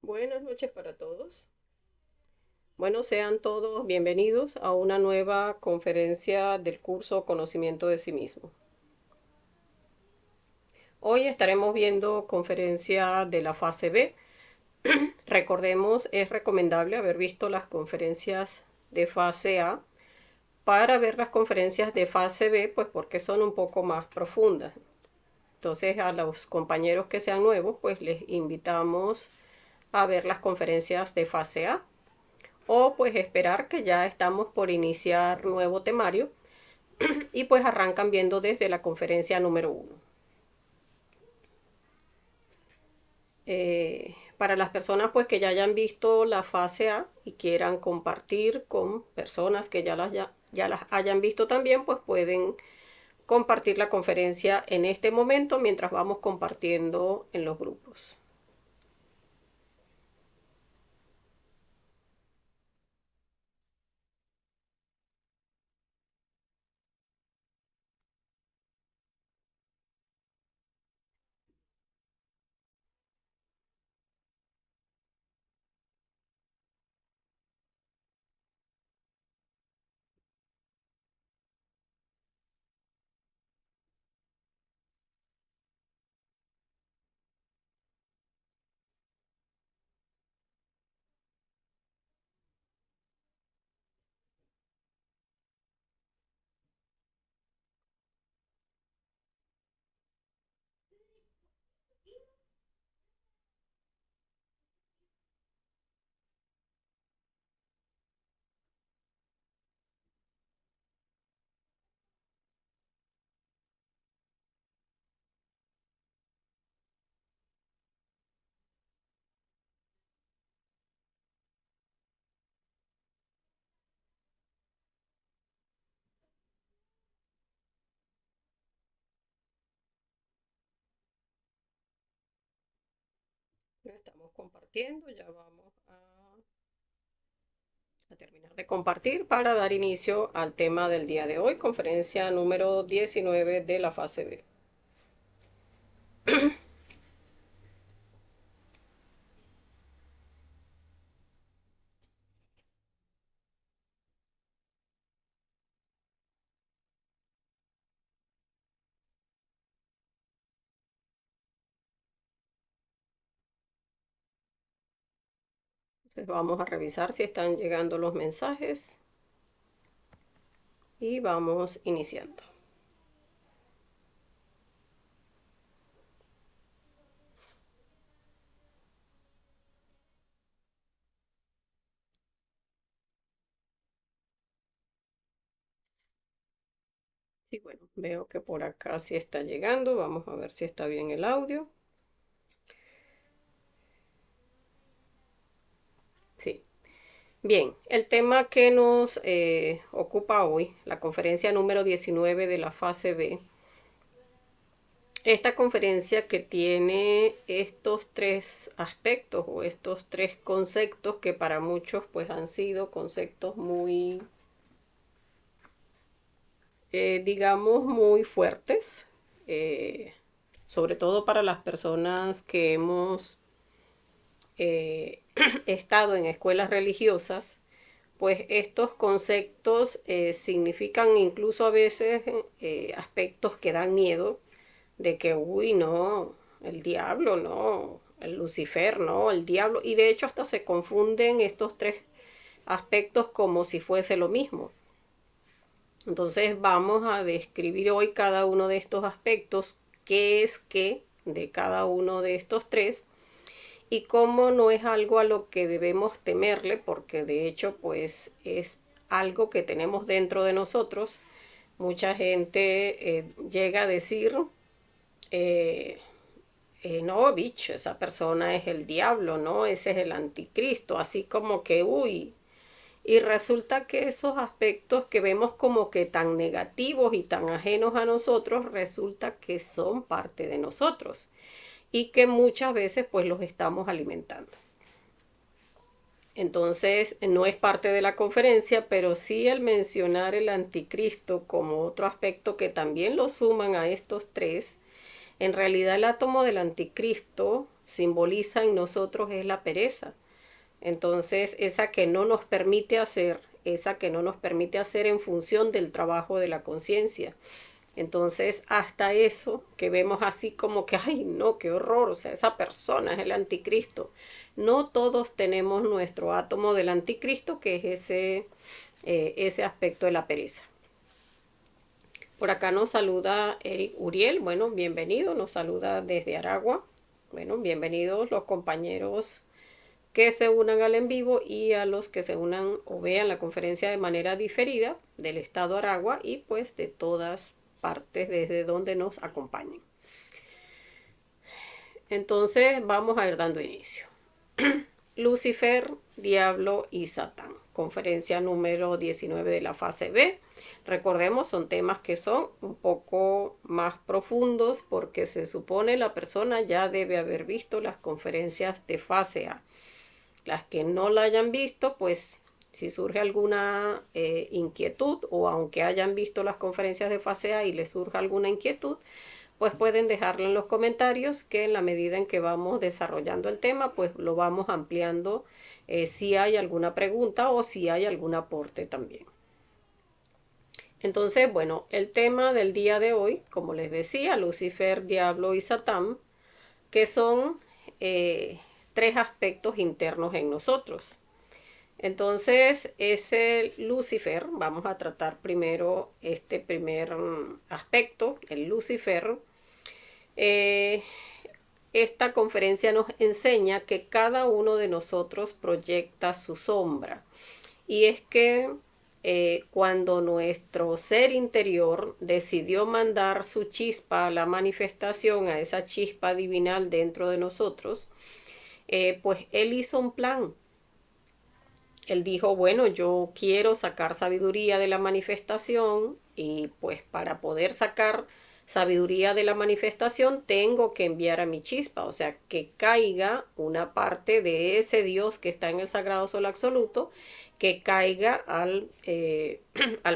Buenas noches para todos. Bueno, sean todos bienvenidos a una nueva conferencia del curso Conocimiento de sí mismo. Hoy estaremos viendo conferencia de la fase B. Recordemos, es recomendable haber visto las conferencias de fase A para ver las conferencias de fase B, pues porque son un poco más profundas. Entonces, a los compañeros que sean nuevos, pues les invitamos a ver las conferencias de fase A. O pues esperar que ya estamos por iniciar nuevo temario y pues arrancan viendo desde la conferencia número uno. Para las personas pues que ya hayan visto la fase A y quieran compartir con personas que ya las hayan visto también, pues pueden compartir la conferencia en este momento mientras vamos compartiendo en los grupos. Lo estamos compartiendo, ya vamos a terminar de compartir para dar inicio al tema del día de hoy, conferencia número 19 de la fase B. Entonces vamos a revisar si están llegando los mensajes y vamos iniciando. Sí, bueno, veo que por acá sí está llegando. Vamos a ver si está bien el audio. Sí. Bien, el tema que nos ocupa hoy, la conferencia número 19 de la fase B. Esta conferencia que tiene estos tres aspectos o estos tres conceptos que para muchos pues han sido conceptos muy, digamos, muy fuertes, eh, sobre todo para las personas que hemos estado en escuelas religiosas, pues estos conceptos significan incluso a veces aspectos que dan miedo de que, uy, no, el diablo, no, el Lucifer, no, el diablo, y de hecho hasta se confunden estos tres aspectos como si fuese lo mismo. Entonces vamos a describir hoy cada uno de estos aspectos, qué es qué de cada uno de estos tres y cómo no es algo a lo que debemos temerle, porque de hecho pues es algo que tenemos dentro de nosotros. Mucha gente llega a decir, eh, no, bicho, esa persona es el diablo, no, ese es el anticristo, así como que, uy. Y resulta que esos aspectos que vemos como que tan negativos y tan ajenos a nosotros, resulta que son parte de nosotros y que muchas veces pues los estamos alimentando. Entonces, no es parte de la conferencia, pero sí el mencionar el anticristo como otro aspecto que también lo suman a estos tres. En realidad el átomo del anticristo simboliza en nosotros es la pereza. Entonces, esa que no nos permite hacer, esa que no nos permite hacer en función del trabajo de la conciencia. Entonces, hasta eso que vemos así como que, ay, no, qué horror, o sea, esa persona es el anticristo. No todos tenemos nuestro átomo del anticristo, que es ese aspecto de la pereza. Por acá nos saluda Eric Uriel, bueno, bienvenido, nos saluda desde Aragua. Bueno, bienvenidos los compañeros que se unan al en vivo y a los que se unan o vean la conferencia de manera diferida del estado Aragua y pues de todas partes desde donde nos acompañen. Entonces vamos a ir dando inicio. Lucifer, Diablo y Satán. Conferencia número 19 de la fase B. Recordemos, son temas que son un poco más profundos porque se supone la persona ya debe haber visto las conferencias de fase A. Las que no la hayan visto, pues si surge alguna inquietud o aunque hayan visto las conferencias de fase A y les surja alguna inquietud, pues pueden dejarlo en los comentarios que en la medida en que vamos desarrollando el tema, pues lo vamos ampliando si hay alguna pregunta o si hay algún aporte también. Entonces, bueno, el tema del día de hoy, como les decía, Lucifer, Diablo y Satán, que son tres aspectos internos en nosotros. Entonces, ese Lucifer, vamos a tratar primero este primer aspecto, el Lucifer. Esta conferencia nos enseña que cada uno de nosotros proyecta su sombra. Y es que cuando nuestro ser interior decidió mandar su chispa a la manifestación, a esa chispa divinal dentro de nosotros, pues él hizo un plan. Él dijo, bueno, yo quiero sacar sabiduría de la manifestación y pues para poder sacar sabiduría de la manifestación tengo que enviar a mi chispa, o sea, que caiga una parte de ese Dios que está en el Sagrado Sol Absoluto, que caiga al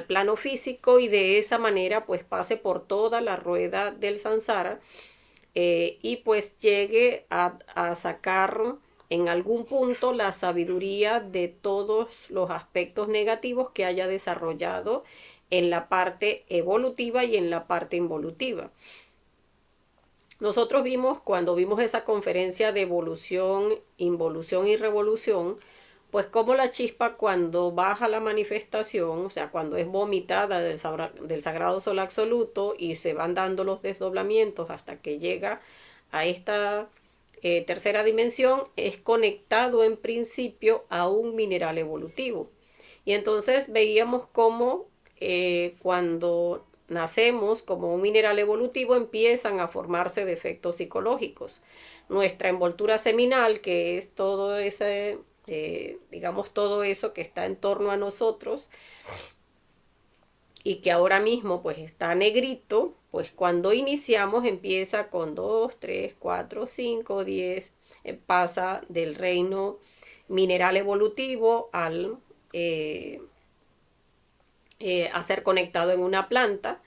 plano físico y de esa manera pues pase por toda la rueda del samsara y pues llegue a sacar en algún punto la sabiduría de todos los aspectos negativos que haya desarrollado en la parte evolutiva y en la parte involutiva. Nosotros vimos, cuando vimos esa conferencia de evolución, involución y revolución, pues como la chispa cuando baja la manifestación, o sea, cuando es vomitada del Sagrado Sol Absoluto y se van dando los desdoblamientos hasta que llega a esta tercera dimensión, es conectado en principio a un mineral evolutivo. Y entonces veíamos cómo cuando nacemos como un mineral evolutivo empiezan a formarse defectos psicológicos. Nuestra envoltura seminal, que es todo ese, digamos, todo eso que está en torno a nosotros y que ahora mismo pues está negrito, pues cuando iniciamos empieza con 2, 3, 4, 5, 10, pasa del reino mineral evolutivo al a ser conectado en una planta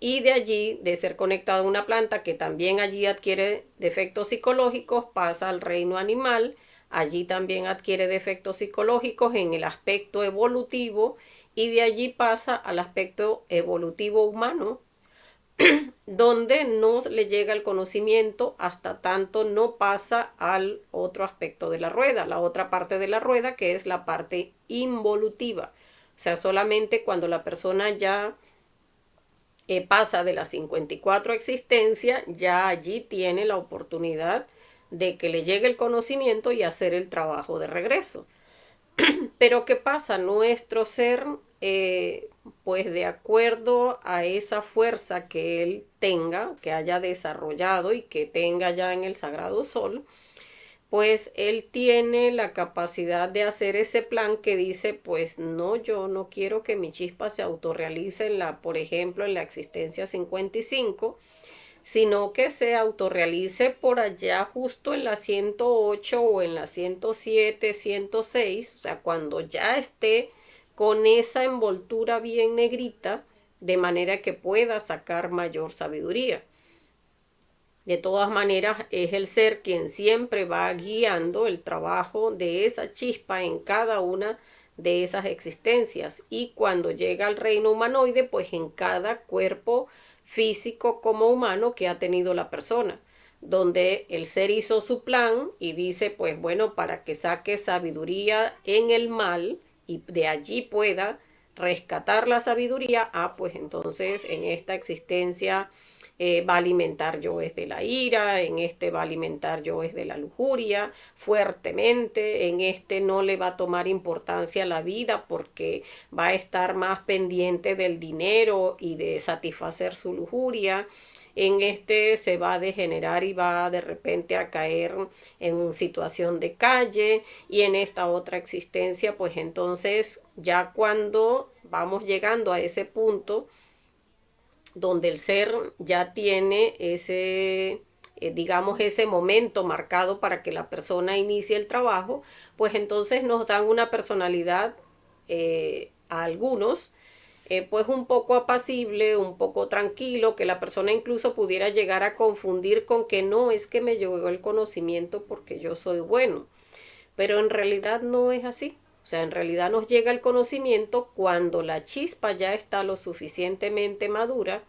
y de allí, de ser conectado a una planta que también allí adquiere defectos psicológicos, pasa al reino animal, allí también adquiere defectos psicológicos en el aspecto evolutivo y de allí pasa al aspecto evolutivo humano, donde no le llega el conocimiento hasta tanto no pasa al otro aspecto de la rueda, la otra parte de la rueda que es la parte involutiva. O sea, solamente cuando la persona ya pasa de las 54 existencias, ya allí tiene la oportunidad de que le llegue el conocimiento y hacer el trabajo de regreso. Pero ¿qué pasa? Nuestro ser, pues de acuerdo a esa fuerza que él tenga, que haya desarrollado y que tenga ya en el Sagrado Sol, pues él tiene la capacidad de hacer ese plan que dice, pues no, yo no quiero que mi chispa se autorrealice en la, por ejemplo, en la existencia 55, sino que se autorrealice por allá justo en la 108 o en la 107, 106, o sea, cuando ya esté con esa envoltura bien negrita, de manera que pueda sacar mayor sabiduría. De todas maneras, es el ser quien siempre va guiando el trabajo de esa chispa en cada una de esas existencias. Y cuando llega al reino humanoide, pues en cada cuerpo físico como humano que ha tenido la persona, donde el ser hizo su plan y dice, pues bueno, para que saque sabiduría en el mal y de allí pueda rescatar la sabiduría, pues entonces en esta existencia va a alimentar yo es de la ira, en este va a alimentar yo es de la lujuria fuertemente, en este no le va a tomar importancia la vida porque va a estar más pendiente del dinero y de satisfacer su lujuria. En este se va a degenerar y va de repente a caer en situación de calle, y en esta otra existencia pues entonces ya cuando vamos llegando a ese punto donde el ser ya tiene ese, digamos, ese momento marcado para que la persona inicie el trabajo, pues entonces nos dan una personalidad a algunos, pues un poco apacible, un poco tranquilo, que la persona incluso pudiera llegar a confundir con que no es que me llegó el conocimiento porque yo soy bueno, pero en realidad no es así. O sea, en realidad nos llega el conocimiento cuando la chispa ya está lo suficientemente madura,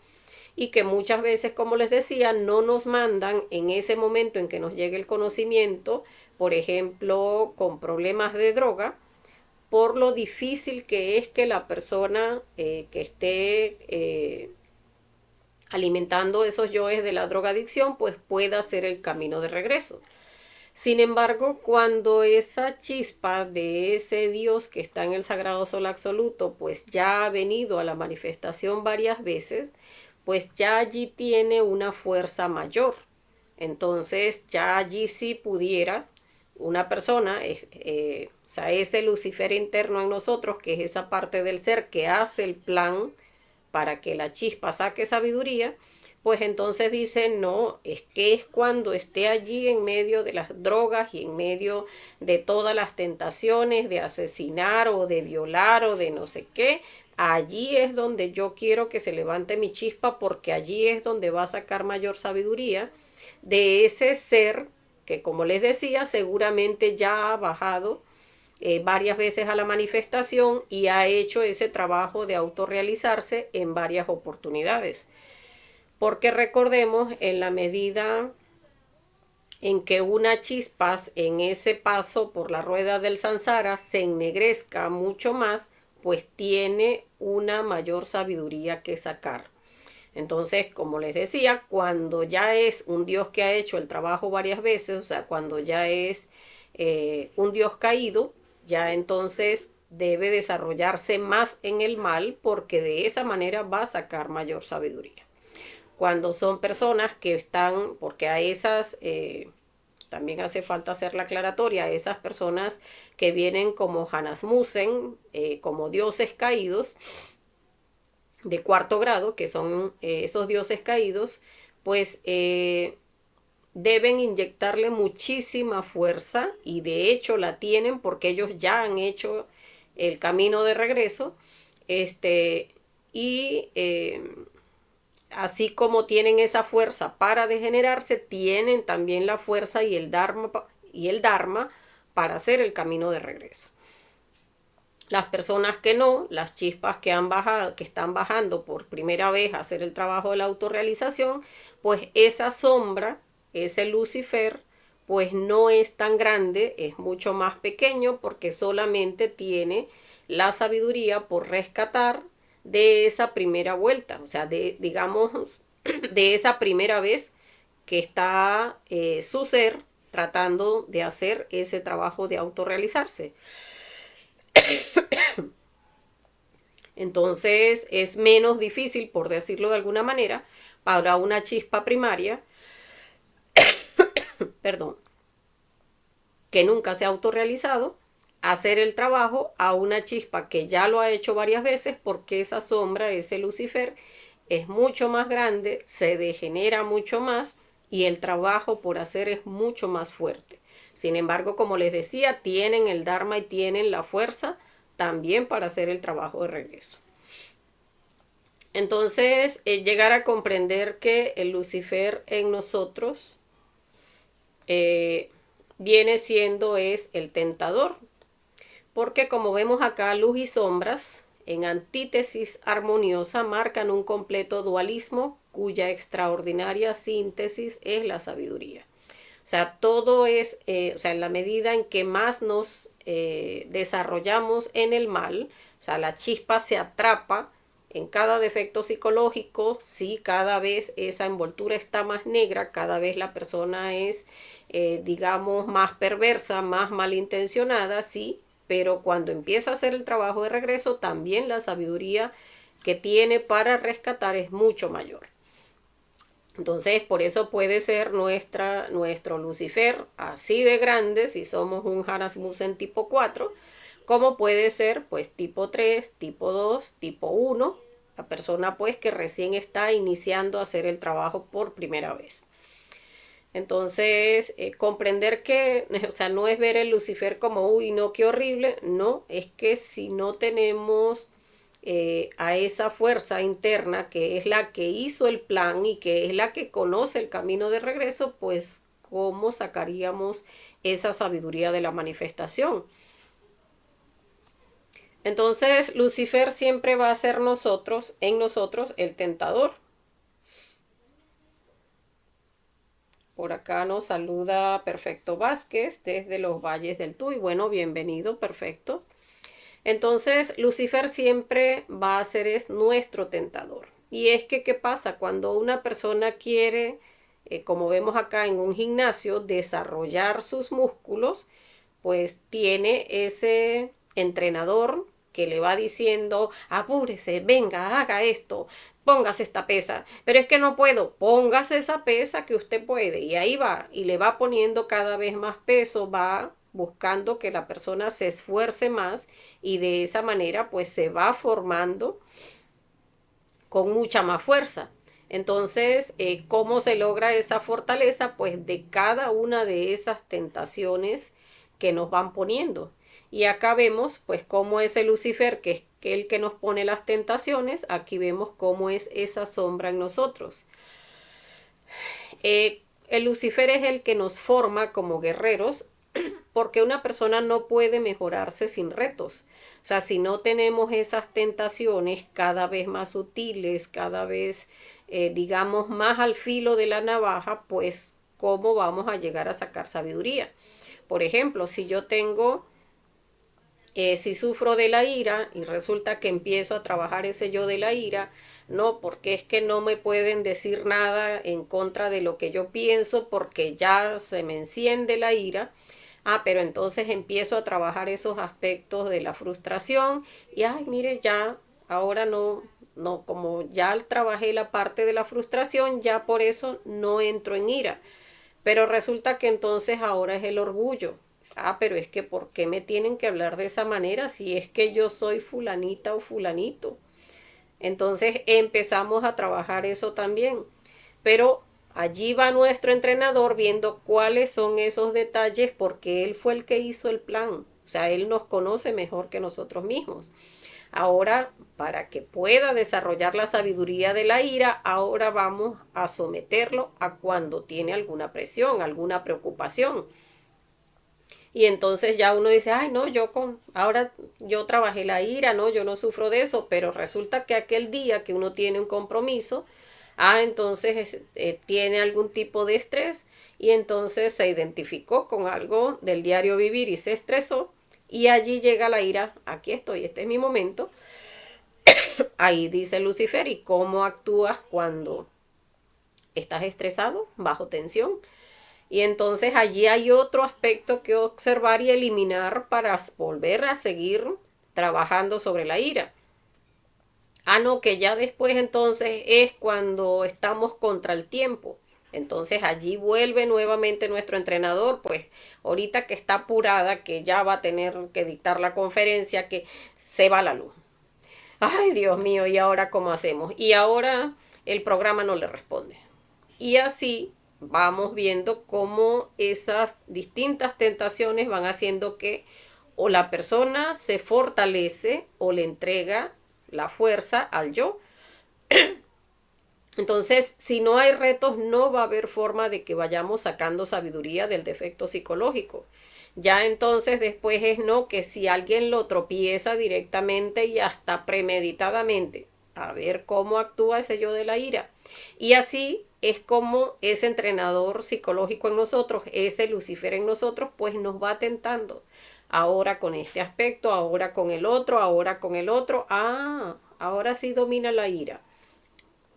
y que muchas veces, como les decía, no nos mandan en ese momento en que nos llegue el conocimiento, por ejemplo, con problemas de droga, por lo difícil que es que la persona que esté alimentando esos yoes de la drogadicción, pues pueda hacer el camino de regreso. Sin embargo, cuando esa chispa de ese Dios que está en el sagrado sol absoluto, pues ya ha venido a la manifestación varias veces, pues ya allí tiene una fuerza mayor. Entonces, ya allí sí pudiera una persona, o sea, ese Lucifer interno en nosotros, que es esa parte del ser que hace el plan para que la chispa saque sabiduría, pues entonces dice, no, es que es cuando esté allí en medio de las drogas y en medio de todas las tentaciones de asesinar o de violar o de no sé qué, allí es donde yo quiero que se levante mi chispa, porque allí es donde va a sacar mayor sabiduría de ese ser que, como les decía, seguramente ya ha bajado varias veces a la manifestación y ha hecho ese trabajo de autorrealizarse en varias oportunidades. Porque recordemos, en la medida en que una chispas en ese paso por la rueda del samsara se ennegrezca mucho más, pues tiene una mayor sabiduría que sacar. Entonces, como les decía, cuando ya es un Dios que ha hecho el trabajo varias veces, o sea, cuando ya es un Dios caído, ya entonces debe desarrollarse más en el mal, porque de esa manera va a sacar mayor sabiduría. Cuando son personas que están, porque a esas también hace falta hacer la aclaratoria, a esas personas que vienen como Hanasmusen, como dioses caídos de cuarto grado, que son esos dioses caídos, pues deben inyectarle muchísima fuerza, y de hecho la tienen porque ellos ya han hecho el camino de regreso, y así como tienen esa fuerza para degenerarse, tienen también la fuerza y el dharma para hacer el camino de regreso. Las personas que no, las chispas que han bajado, que están bajando por primera vez a hacer el trabajo de la autorrealización, pues esa sombra, ese Lucifer, pues no es tan grande, es mucho más pequeño, porque solamente tiene la sabiduría por rescatar de esa primera vuelta, o sea, de, digamos, de esa primera vez que está su ser tratando de hacer ese trabajo de autorrealizarse. Entonces es menos difícil, por decirlo de alguna manera, para una chispa primaria, perdón, que nunca se ha autorrealizado, hacer el trabajo a una chispa que ya lo ha hecho varias veces, porque esa sombra, ese Lucifer, es mucho más grande, se degenera mucho más y el trabajo por hacer es mucho más fuerte. Sin embargo, como les decía, tienen el Dharma y tienen la fuerza también para hacer el trabajo de regreso. Entonces, llegar a comprender que el Lucifer en nosotros eh, viene siendo es el tentador, porque como vemos acá, luz y sombras, en antítesis armoniosa, marcan un completo dualismo cuya extraordinaria síntesis es la sabiduría. O sea, todo es, o sea, en la medida en que más nos desarrollamos en el mal, o sea, la chispa se atrapa en cada defecto psicológico, sí, cada vez esa envoltura está más negra, cada vez la persona es, digamos, más perversa, más malintencionada, sí, pero cuando empieza a hacer el trabajo de regreso, también la sabiduría que tiene para rescatar es mucho mayor. Entonces, por eso puede ser nuestro Lucifer así de grande si somos un Harasmussen tipo 4, como puede ser pues tipo 3, tipo 2, tipo 1, la persona pues que recién está iniciando a hacer el trabajo por primera vez. Entonces, comprender que, o sea, no es ver el Lucifer como, uy, no, qué horrible, no, es que si no tenemos a esa fuerza interna que es la que hizo el plan y que es la que conoce el camino de regreso, pues, ¿cómo sacaríamos esa sabiduría de la manifestación? Entonces, Lucifer siempre va a ser en nosotros, el tentador. Por acá nos saluda Perfecto Vázquez desde los Valles del Tuy. Bueno, bienvenido, Perfecto. Entonces, Lucifer siempre va a ser es nuestro tentador. Y es que, ¿qué pasa? Cuando una persona quiere, como vemos acá en un gimnasio, desarrollar sus músculos, pues tiene ese entrenador que le va diciendo, apúrese, venga, haga esto, póngase esta pesa, pero es que no puedo, póngase esa pesa que usted puede, y ahí va, y le va poniendo cada vez más peso, va buscando que la persona se esfuerce más y de esa manera pues se va formando con mucha más fuerza. Entonces, ¿cómo se logra esa fortaleza? Pues de cada una de esas tentaciones que nos van poniendo. Y acá vemos pues cómo es el Lucifer, que es el que nos pone las tentaciones. Aquí vemos cómo es esa sombra en nosotros. El Lucifer es el que nos forma como guerreros porque una persona no puede mejorarse sin retos. O sea, si no tenemos esas tentaciones cada vez más sutiles, cada vez, digamos, más al filo de la navaja, pues, ¿cómo vamos a llegar a sacar sabiduría? Por ejemplo, si yo tengo, si sufro de la ira y resulta que empiezo a trabajar ese yo de la ira, no, porque es que no me pueden decir nada en contra de lo que yo pienso porque ya se me enciende la ira. Ah, pero entonces empiezo a trabajar esos aspectos de la frustración y, ay, mire, ya, ahora no, no, como ya trabajé la parte de la frustración, ya por eso no entro en ira. Pero resulta que entonces ahora es el orgullo. Ah, pero es que ¿por qué me tienen que hablar de esa manera si es que yo soy fulanita o fulanito? Entonces empezamos a trabajar eso también. Pero allí va nuestro entrenador viendo cuáles son esos detalles porque él fue el que hizo el plan. O sea, él nos conoce mejor que nosotros mismos. Ahora, para que pueda desarrollar la sabiduría de la ira, ahora vamos a someterlo a cuando tiene alguna presión, alguna preocupación. Y entonces ya uno dice, ay, no, ahora yo trabajé la ira, no, yo no sufro de eso, pero resulta que aquel día que uno tiene un compromiso, entonces tiene algún tipo de estrés y entonces se identificó con algo del diario vivir y se estresó y allí llega la ira, aquí estoy, este es mi momento. Ahí dice Lucifer, ¿y cómo actúas cuando estás estresado, bajo tensión? Y entonces allí hay otro aspecto que observar y eliminar para volver a seguir trabajando sobre la ira. Ah, no, que ya después entonces es cuando estamos contra el tiempo. Entonces allí vuelve nuevamente nuestro entrenador, pues ahorita que está apurada, que ya va a tener que dictar la conferencia, que se va la luz. Ay, Dios mío, ¿y ahora cómo hacemos? Y ahora el programa no le responde. Y así vamos viendo cómo esas distintas tentaciones van haciendo que o la persona se fortalece o le entrega la fuerza al yo, Entonces, si no hay retos, no va a haber forma de que vayamos sacando sabiduría del defecto psicológico. Ya entonces después es no, que si alguien lo tropieza directamente y hasta premeditadamente, a ver cómo actúa ese yo de la ira. Y así es como ese entrenador psicológico en nosotros, ese Lucifer en nosotros, pues nos va tentando. Ahora con este aspecto, ahora con el otro, ahora con el otro. Ah, ahora sí domina la ira.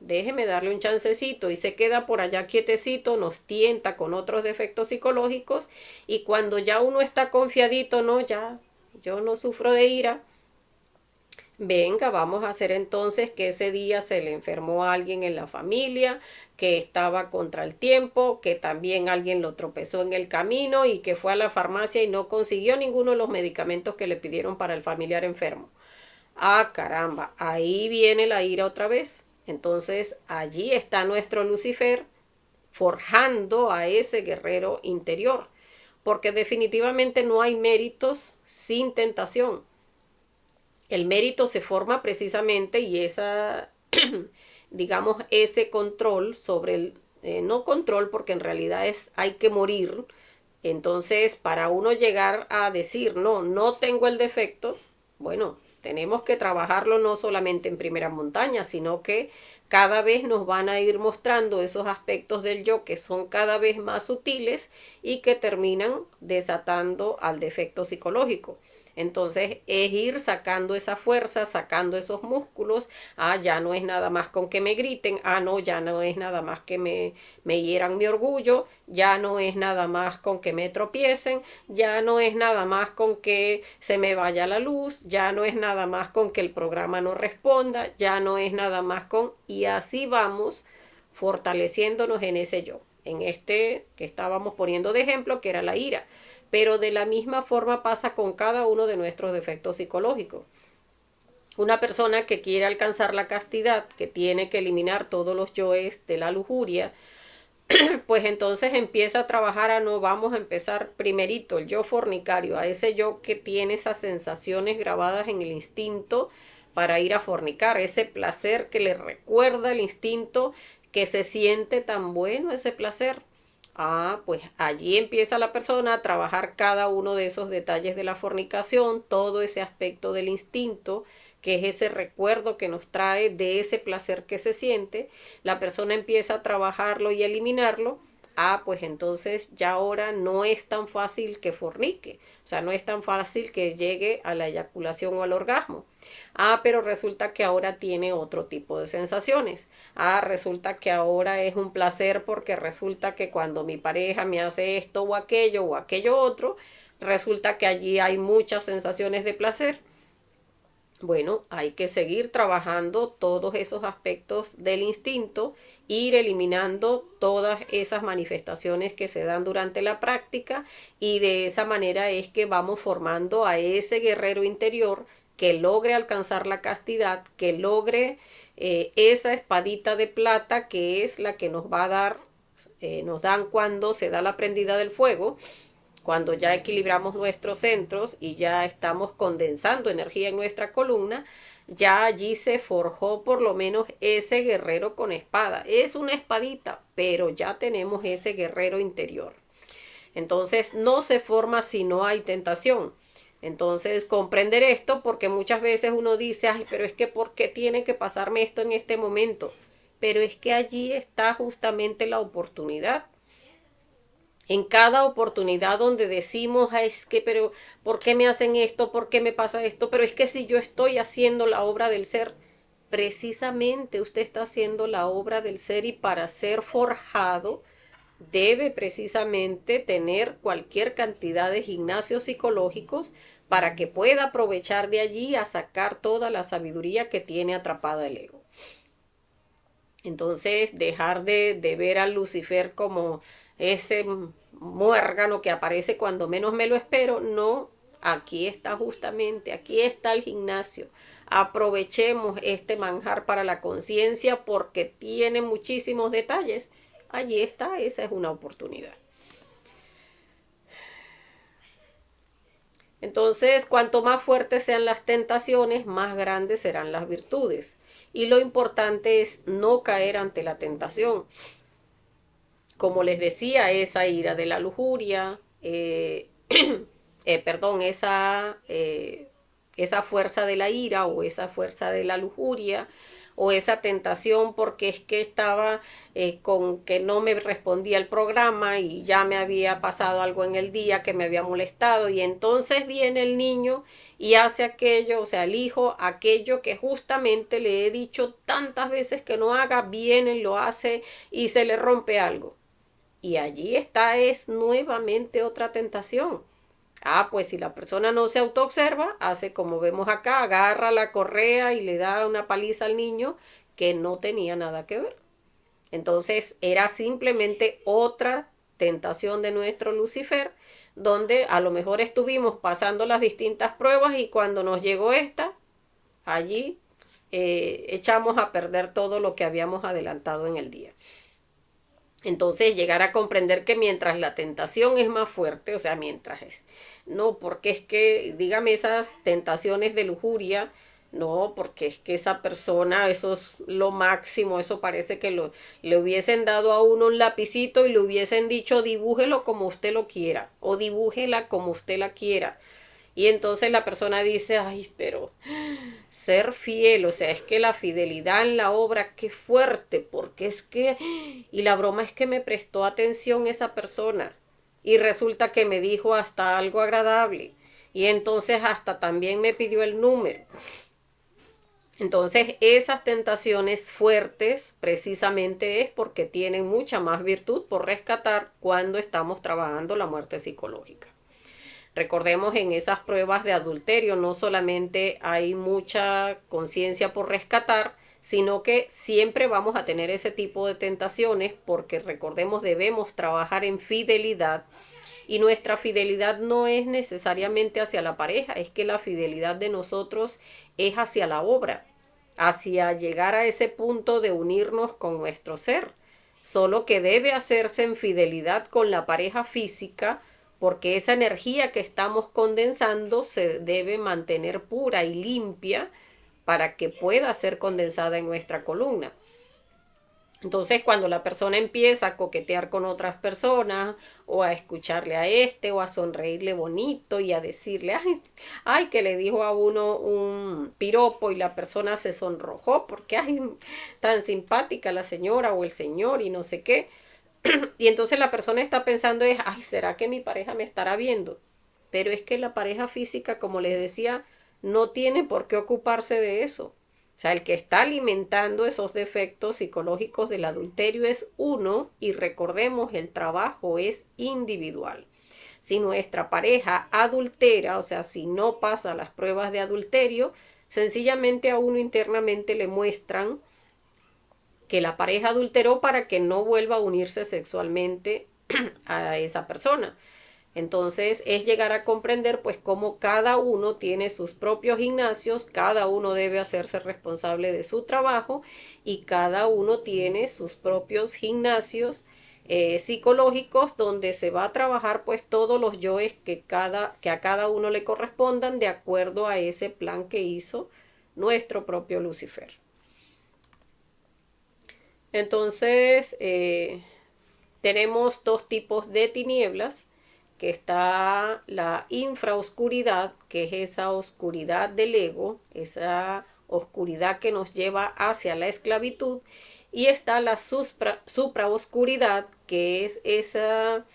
Déjeme darle un chancecito, y se queda por allá quietecito, nos tienta con otros defectos psicológicos, y cuando ya uno está confiadito, no, ya, yo no sufro de ira, venga, vamos a hacer entonces que ese día se le enfermó a alguien en la familia, que estaba contra el tiempo, que también alguien lo tropezó en el camino y que fue a la farmacia y no consiguió ninguno de los medicamentos que le pidieron para el familiar enfermo. Ah, caramba, ahí viene la ira otra vez. Entonces allí está nuestro Lucifer forjando a ese guerrero interior, porque definitivamente no hay méritos sin tentación. El mérito se forma precisamente y esa, digamos, ese control sobre el, no control porque en realidad es hay que morir. Entonces, para uno llegar a decir, no, no tengo el defecto, bueno, tenemos que trabajarlo no solamente en primera montaña, sino que cada vez nos van a ir mostrando esos aspectos del yo que son cada vez más sutiles y que terminan desatando al defecto psicológico. Entonces es ir sacando esa fuerza, sacando esos músculos. Ah, ya no es nada más con que me griten. Ah, no, ya no es nada más que me hieran mi orgullo. Ya no es nada más con que me tropiecen. Ya no es nada más con que se me vaya la luz. Ya no es nada más con que el programa no responda. Ya no es nada más con... Y así vamos fortaleciéndonos en ese yo. En este que estábamos poniendo de ejemplo, que era la ira. Pero de la misma forma pasa con cada uno de nuestros defectos psicológicos. Una persona que quiere alcanzar la castidad, que tiene que eliminar todos los yoes de la lujuria, pues entonces empieza a trabajar a no, vamos a empezar primerito, el yo fornicario, a ese yo que tiene esas sensaciones grabadas en el instinto para ir a fornicar, ese placer que le recuerda el instinto, que se siente tan bueno ese placer. Ah, pues allí empieza la persona a trabajar cada uno de esos detalles de la fornicación, todo ese aspecto del instinto, que es ese recuerdo que nos trae de ese placer que se siente. La persona empieza a trabajarlo y eliminarlo. Ah, pues entonces ya ahora no es tan fácil que fornique, o sea, no es tan fácil que llegue a la eyaculación o al orgasmo. Ah, pero resulta que ahora tiene otro tipo de sensaciones. Ah, resulta que ahora es un placer porque resulta que cuando mi pareja me hace esto o aquello otro, resulta que allí hay muchas sensaciones de placer. Bueno, hay que seguir trabajando todos esos aspectos del instinto, ir eliminando todas esas manifestaciones que se dan durante la práctica, y de esa manera es que vamos formando a ese guerrero interior que logre alcanzar la castidad, que logre esa espadita de plata que es la que nos va a dar, nos dan cuando se da la prendida del fuego, cuando ya equilibramos nuestros centros y ya estamos condensando energía en nuestra columna. Ya allí se forjó por lo menos ese guerrero con espada. Es una espadita, pero ya tenemos ese guerrero interior. Entonces no se forma si no hay tentación. Entonces comprender esto, porque muchas veces uno dice, ay, pero es que ¿por qué tiene que pasarme esto en este momento? Pero es que allí está justamente la oportunidad. En cada oportunidad donde decimos, "Ay, es que, pero, ¿por qué me hacen esto? ¿Por qué me pasa esto? Pero es que si yo estoy haciendo la obra del ser, precisamente usted está haciendo la obra del ser, y para ser forjado debe precisamente tener cualquier cantidad de gimnasios psicológicos para que pueda aprovechar de allí a sacar toda la sabiduría que tiene atrapada el ego. Entonces, dejar de ver a Lucifer como ese muérgano que aparece cuando menos me lo espero. No, aquí está justamente, aquí está el gimnasio. Aprovechemos este manjar para la conciencia porque tiene muchísimos detalles. Allí está, esa es una oportunidad. Entonces, cuanto más fuertes sean las tentaciones, más grandes serán las virtudes. y lo importante es no caer ante la tentación. Como les decía, esa ira de la lujuria, perdón, esa fuerza de la ira o esa fuerza de la lujuria o esa tentación porque es que estaba con que no me respondía el programa y ya me había pasado algo en el día que me había molestado y entonces viene el niño y hace aquello, o sea, el hijo, aquello que justamente le he dicho tantas veces que no haga, viene, lo hace y se le rompe algo. Y allí está, es nuevamente otra tentación. Ah, pues si la persona no se autoobserva, hace como vemos acá, agarra la correa y le da una paliza al niño que no tenía nada que ver. Entonces era simplemente otra tentación de nuestro Lucifer, donde a lo mejor estuvimos pasando las distintas pruebas y cuando nos llegó esta, allí echamos a perder todo lo que habíamos adelantado en el día. Entonces llegar a comprender que mientras la tentación es más fuerte, o sea, mientras es, no, porque es que, dígame esas tentaciones de lujuria, no, porque es que esa persona, eso es lo máximo, eso parece que le hubiesen dado a uno un lapicito y le hubiesen dicho dibújelo como usted lo quiera o dibújela como usted la quiera. Y entonces la persona dice, ay, pero ser fiel, o sea, es que la fidelidad en la obra, qué fuerte, porque es que, y la broma es que me prestó atención esa persona y resulta que me dijo hasta algo agradable y entonces hasta también me pidió el número. Entonces esas tentaciones fuertes precisamente es porque tienen mucha más virtud por rescatar cuando estamos trabajando la muerte psicológica. Recordemos en esas pruebas de adulterio no solamente hay mucha conciencia por rescatar, sino que siempre vamos a tener ese tipo de tentaciones porque recordemos debemos trabajar en fidelidad y nuestra fidelidad no es necesariamente hacia la pareja, es que la fidelidad de nosotros es hacia la obra, hacia llegar a ese punto de unirnos con nuestro ser, solo que debe hacerse en fidelidad con la pareja física porque esa energía que estamos condensando se debe mantener pura y limpia para que pueda ser condensada en nuestra columna. Entonces, cuando la persona empieza a coquetear con otras personas o a escucharle a este o a sonreírle bonito y a decirle, ay, ay, que le dijo a uno un piropo y la persona se sonrojó porque, ay, tan simpática la señora o el señor y no sé qué. Y entonces la persona está pensando es, ay, ¿será que mi pareja me estará viendo? Pero es que la pareja física, como les decía, no tiene por qué ocuparse de eso. O sea, el que está alimentando esos defectos psicológicos del adulterio es uno y recordemos, el trabajo es individual. Si nuestra pareja adultera, o sea, si no pasa las pruebas de adulterio, sencillamente a uno internamente le muestran que la pareja adulteró para que no vuelva a unirse sexualmente a esa persona. Entonces es llegar a comprender pues cómo cada uno tiene sus propios gimnasios, cada uno debe hacerse responsable de su trabajo y cada uno tiene sus propios gimnasios psicológicos donde se va a trabajar pues todos los yoes que a cada uno le correspondan de acuerdo a ese plan que hizo nuestro propio Lucifer. Entonces, tenemos dos tipos de tinieblas, que está la infraoscuridad, que es esa oscuridad del ego, esa oscuridad que nos lleva hacia la esclavitud, y está la supraoscuridad, que es esa,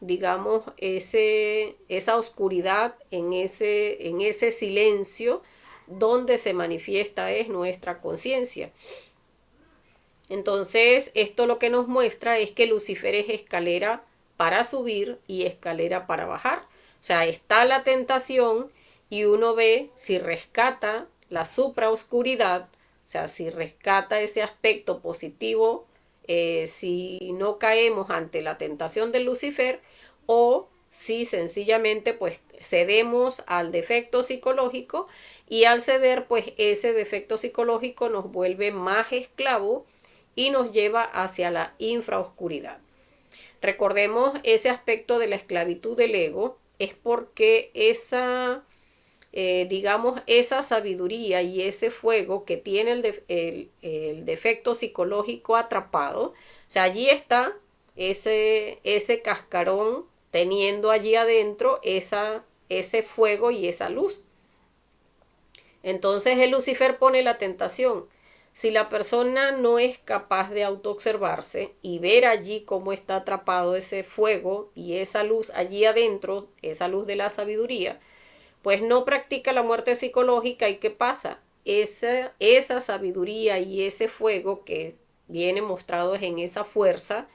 digamos, esa oscuridad en ese silencio donde se manifiesta es nuestra conciencia. Entonces, esto lo que nos muestra es que Lucifer es escalera para subir y escalera para bajar. O sea, está la tentación y uno ve si rescata la supraoscuridad, o sea, si rescata ese aspecto positivo, si no caemos ante la tentación de Lucifer o si sencillamente pues cedemos al defecto psicológico y al ceder pues ese defecto psicológico nos vuelve más esclavo y nos lleva hacia la infraoscuridad. Recordemos ese aspecto de la esclavitud del ego es porque digamos, esa sabiduría y ese fuego que tiene el defecto psicológico atrapado. O sea, allí está ese cascarón teniendo allí adentro ese fuego y esa luz. Entonces el Lucifer pone la tentación. Si la persona no es capaz de autoobservarse y ver allí cómo está atrapado ese fuego y esa luz allí adentro, esa luz de la sabiduría, pues no practica la muerte psicológica. ¿Y qué pasa? Esa sabiduría y ese fuego que viene mostrado en esa fuerza,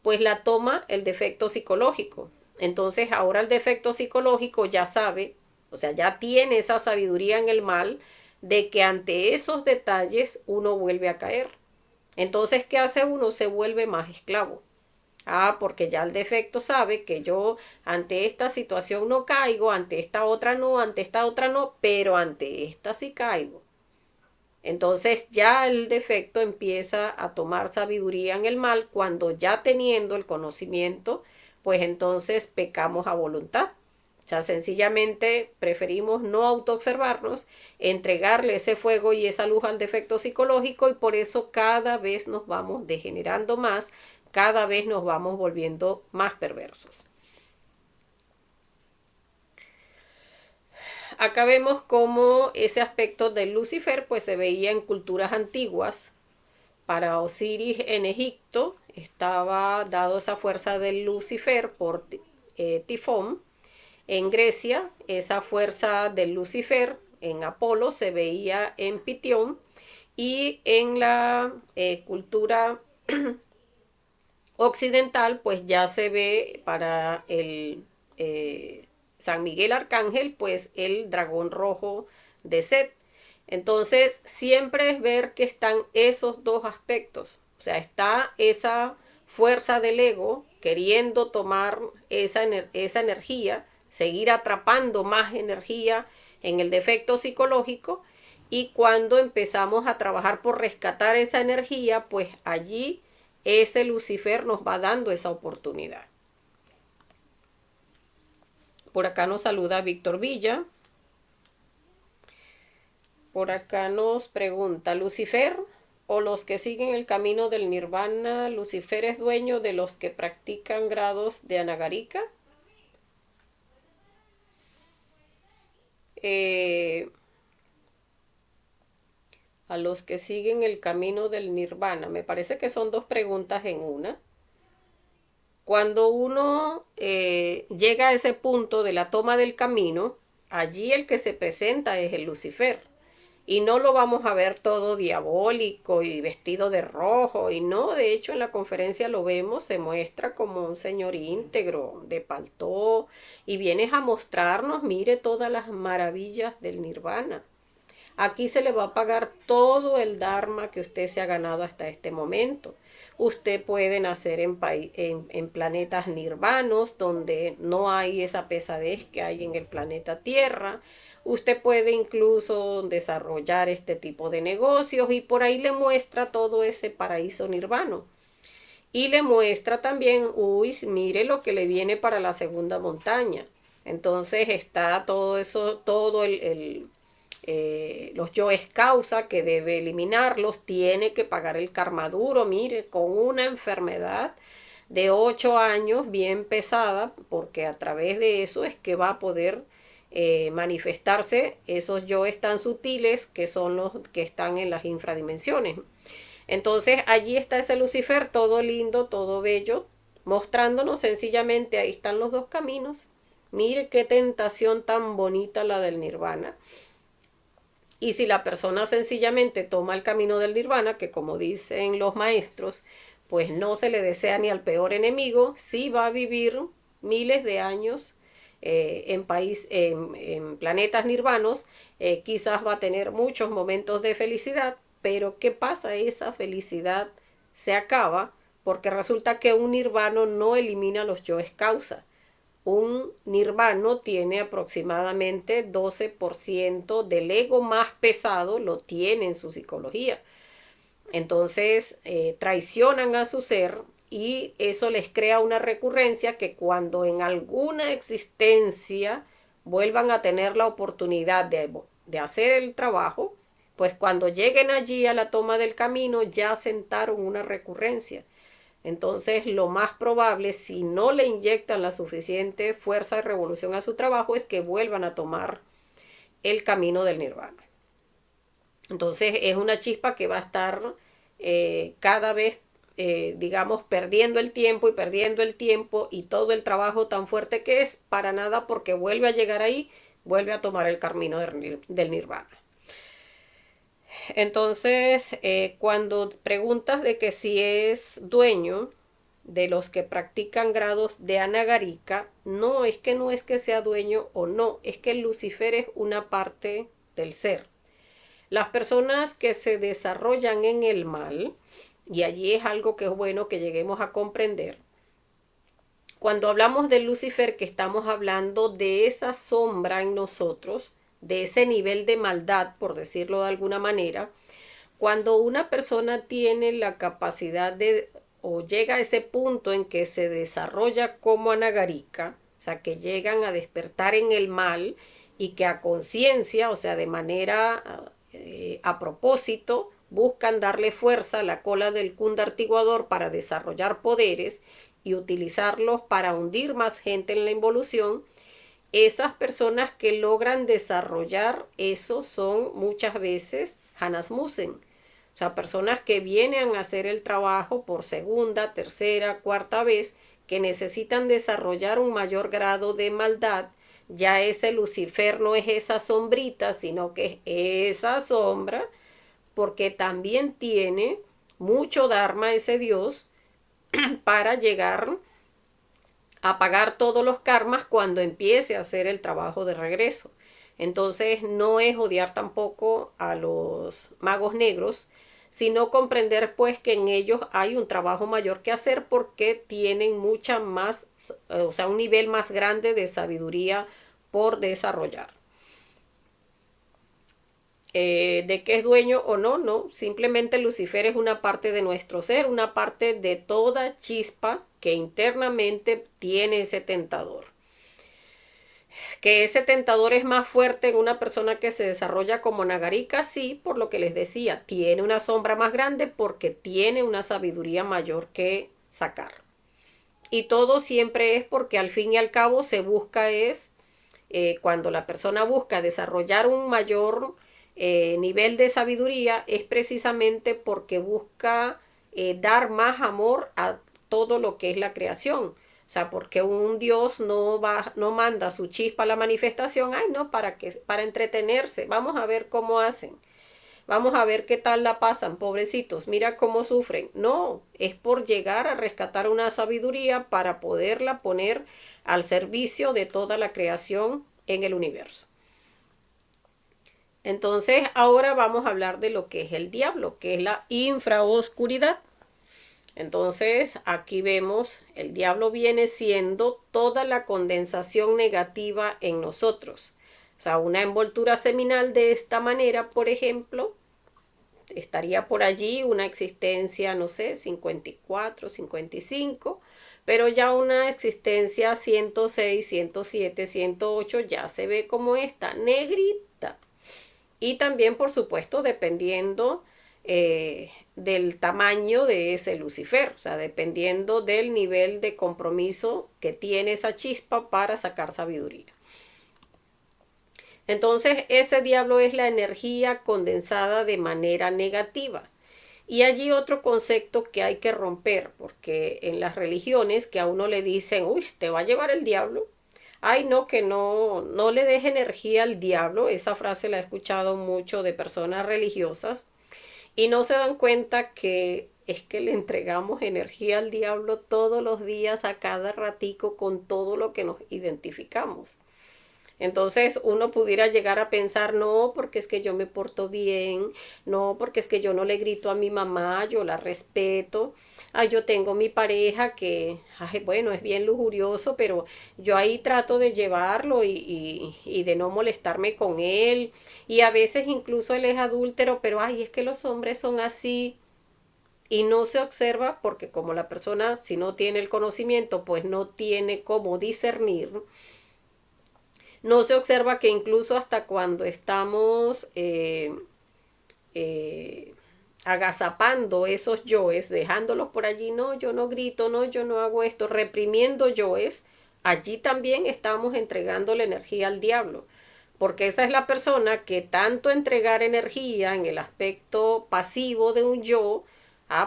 pues la toma el defecto psicológico. Entonces ahora el defecto psicológico ya sabe, o sea, ya tiene esa sabiduría en el mal de que ante esos detalles uno vuelve a caer. Entonces, ¿qué hace uno? Se vuelve más esclavo. Ah, porque ya el defecto sabe que yo ante esta situación no caigo, ante esta otra no, ante esta otra no, pero ante esta sí caigo. Entonces ya el defecto empieza a tomar sabiduría en el mal cuando ya teniendo el conocimiento, pues entonces pecamos a voluntad. O sea, sencillamente preferimos no autoobservarnos, entregarle ese fuego y esa luz al defecto psicológico y por eso cada vez nos vamos degenerando más, cada vez nos vamos volviendo más perversos. Acá vemos cómo ese aspecto de Lucifer pues se veía en culturas antiguas. Para Osiris en Egipto estaba dado esa fuerza de Lucifer por Tifón. En Grecia esa fuerza de Lucifer en Apolo se veía en Pitión. Y en la cultura occidental pues ya se ve para el San Miguel Arcángel pues el dragón rojo de Set. Entonces siempre es ver que están esos dos aspectos, o sea, está esa fuerza del ego queriendo tomar esa energía, seguir atrapando más energía en el defecto psicológico, y cuando empezamos a trabajar por rescatar esa energía, pues allí ese Lucifer nos va dando esa oportunidad. Por acá nos saluda Víctor Villa. Por acá nos pregunta, ¿Lucifer o los que siguen el camino del nirvana, Lucifer es dueño de los que practican grados de anagarika? Eh, a los que siguen el camino del nirvana. Me parece que son dos preguntas en una. Cuando uno llega a ese punto de la toma del camino, allí el que se presenta es el Lucifer. Y no lo vamos a ver todo diabólico y vestido de rojo, y no, de hecho en la conferencia lo vemos, se muestra como un señor íntegro, de paltó, y vienes a mostrarnos, mire todas las maravillas del nirvana. Aquí se le va a pagar todo el dharma que usted se ha ganado hasta este momento. Usted puede nacer en planetas nirvanos donde no hay esa pesadez que hay en el planeta Tierra. Usted puede incluso desarrollar este tipo de negocios y por ahí le muestra todo ese paraíso nirvano. Y le muestra también, uy, mire lo que le viene para la segunda montaña. Entonces está todo eso, los yoes causa que debe eliminarlos, tiene que pagar el karma duro, mire, con una enfermedad de 8 años bien pesada, porque a través de eso es que va a poder manifestarse esos yoes tan sutiles que son los que están en las infradimensiones. Entonces allí está ese Lucifer, todo lindo, todo bello, mostrándonos sencillamente, ahí están los dos caminos. Mire qué tentación tan bonita la del nirvana. Y si la persona sencillamente toma el camino del nirvana, que como dicen los maestros, pues no se le desea ni al peor enemigo, sí va a vivir miles de años en planetas nirvanos, quizás va a tener muchos momentos de felicidad, pero ¿qué pasa? Esa felicidad se acaba porque resulta que un nirvano no elimina los yoes causa. Un nirvano tiene aproximadamente 12% del ego más pesado, lo tiene en su psicología. Entonces traicionan a su ser y eso les crea una recurrencia que cuando en alguna existencia vuelvan a tener la oportunidad de hacer el trabajo, pues cuando lleguen allí a la toma del camino ya sentaron una recurrencia. Entonces, lo más probable, si no le inyectan la suficiente fuerza de revolución a su trabajo, es que vuelvan a tomar el camino del nirvana. Entonces, es una chispa que va a estar cada vez, digamos, perdiendo el tiempo y todo el trabajo tan fuerte que es para nada, porque vuelve a llegar ahí, vuelve a tomar el camino del nirvana. Entonces, cuando preguntas de que si es dueño de los que practican grados de anagarika, no es que sea dueño o no, es que Lucifer es una parte del ser. Las personas que se desarrollan en el mal, y allí es algo que es bueno que lleguemos a comprender, cuando hablamos de Lucifer, que estamos hablando de esa sombra en nosotros, de ese nivel de maldad, por decirlo de alguna manera, cuando una persona tiene la capacidad de o llega a ese punto en que se desarrolla como anagarika, o sea, que llegan a despertar en el mal y que a conciencia, o sea, de manera a propósito, buscan darle fuerza a la cola del kunda artiguador para desarrollar poderes y utilizarlos para hundir más gente en la involución, esas personas que logran desarrollar eso son muchas veces Hanasmusen. O sea, personas que vienen a hacer el trabajo por segunda, tercera, cuarta vez, que necesitan desarrollar un mayor grado de maldad. Ya ese Lucifer no es esa sombrita, sino que es esa sombra, porque también tiene mucho Dharma ese Dios para llegar a pagar todos los karmas cuando empiece a hacer el trabajo de regreso. Entonces no es odiar tampoco a los magos negros, sino comprender pues que en ellos hay un trabajo mayor que hacer porque tienen mucha más, o sea, un nivel más grande de sabiduría por desarrollar. De qué es dueño o no, no, simplemente Lucifer es una parte de nuestro ser, una parte de toda chispa que internamente tiene ese tentador. Que ese tentador es más fuerte en una persona que se desarrolla como Nagarika, sí, por lo que les decía, tiene una sombra más grande porque tiene una sabiduría mayor que sacar. Y todo siempre es porque al fin y al cabo se busca es, cuando la persona busca desarrollar un mayor nivel de sabiduría, es precisamente porque busca dar más amor a todo lo que es la creación. O sea, porque un Dios no manda su chispa a la manifestación, ay no, para entretenerse, vamos a ver cómo hacen. Vamos a ver qué tal la pasan, pobrecitos, mira cómo sufren. No, es por llegar a rescatar una sabiduría para poderla poner al servicio de toda la creación en el universo. Entonces, ahora vamos a hablar de lo que es el diablo, que es la infraoscuridad. Entonces, aquí vemos, el diablo viene siendo toda la condensación negativa en nosotros. O sea, una envoltura seminal de esta manera, por ejemplo, estaría por allí una existencia, no sé, 54, 55, pero ya una existencia 106, 107, 108 ya se ve como esta, negrita. Y también, por supuesto, dependiendo del tamaño de ese Lucifer, o sea, dependiendo del nivel de compromiso que tiene esa chispa para sacar sabiduría. Entonces, ese diablo es la energía condensada de manera negativa. Y allí otro concepto que hay que romper, porque en las religiones que a uno le dicen, uy, te va a llevar el diablo, ay, no, que no le des energía al diablo, esa frase la he escuchado mucho de personas religiosas, y no se dan cuenta que es que le entregamos energía al diablo todos los días, a cada ratico, con todo lo que nos identificamos. Entonces uno pudiera llegar a pensar, no, porque es que yo me porto bien, no, porque es que yo no le grito a mi mamá, yo la respeto, ay, yo tengo mi pareja que, ay, bueno, es bien lujurioso, pero yo ahí trato de llevarlo y de no molestarme con él, y a veces incluso él es adúltero, pero ay, es que los hombres son así. Y no se observa porque como la persona, si no tiene el conocimiento, pues no tiene cómo discernir, No se observa que incluso hasta cuando estamos eh, agazapando esos yoes, dejándolos por allí, no, yo no grito, no, yo no hago esto, reprimiendo yoes, allí también estamos entregando la energía al diablo, porque esa es la persona que tanto entregar energía en el aspecto pasivo de un yo,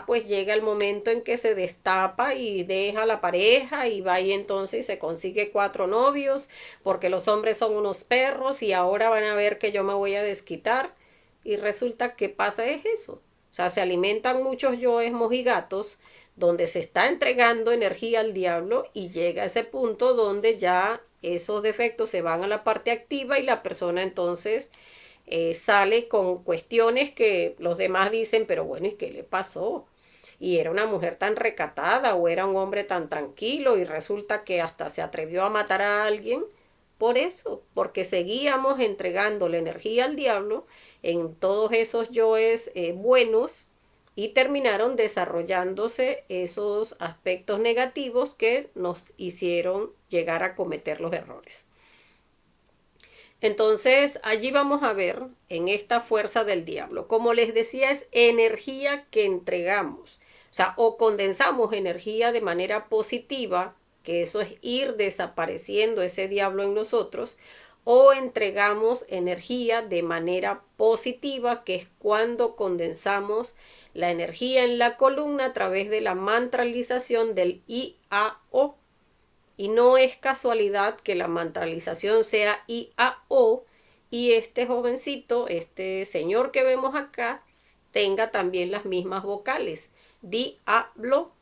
pues llega el momento en que se destapa y deja a la pareja y va y entonces se consigue 4 novios, porque los hombres son unos perros y ahora van a ver que yo me voy a desquitar. Y resulta que pasa es eso. O sea, se alimentan muchos yoes mojigatos donde se está entregando energía al diablo y llega a ese punto donde ya esos defectos se van a la parte activa y la persona entonces sale con cuestiones que los demás dicen, pero bueno, ¿y qué le pasó? Y era una mujer tan recatada o era un hombre tan tranquilo y resulta que hasta se atrevió a matar a alguien por eso, porque seguíamos entregando la energía al diablo en todos esos yoes buenos y terminaron desarrollándose esos aspectos negativos que nos hicieron llegar a cometer los errores. Entonces, allí vamos a ver en esta fuerza del diablo. Como les decía, es energía que entregamos. O sea, o condensamos energía de manera positiva, que eso es ir desapareciendo ese diablo en nosotros, o entregamos energía de manera positiva, que es cuando condensamos la energía en la columna a través de la mantralización del IAO. Y no es casualidad que la mantralización sea IAO y este jovencito, este señor que vemos acá, tenga también las mismas vocales. Diablo.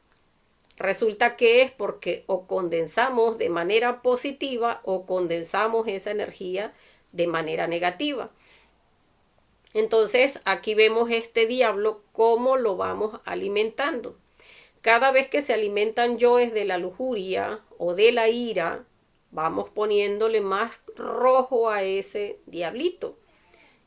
Resulta que es porque o condensamos de manera positiva o condensamos esa energía de manera negativa. Entonces aquí vemos este diablo cómo lo vamos alimentando. Cada vez que se alimentan yoes de la lujuria o de la ira, vamos poniéndole más rojo a ese diablito.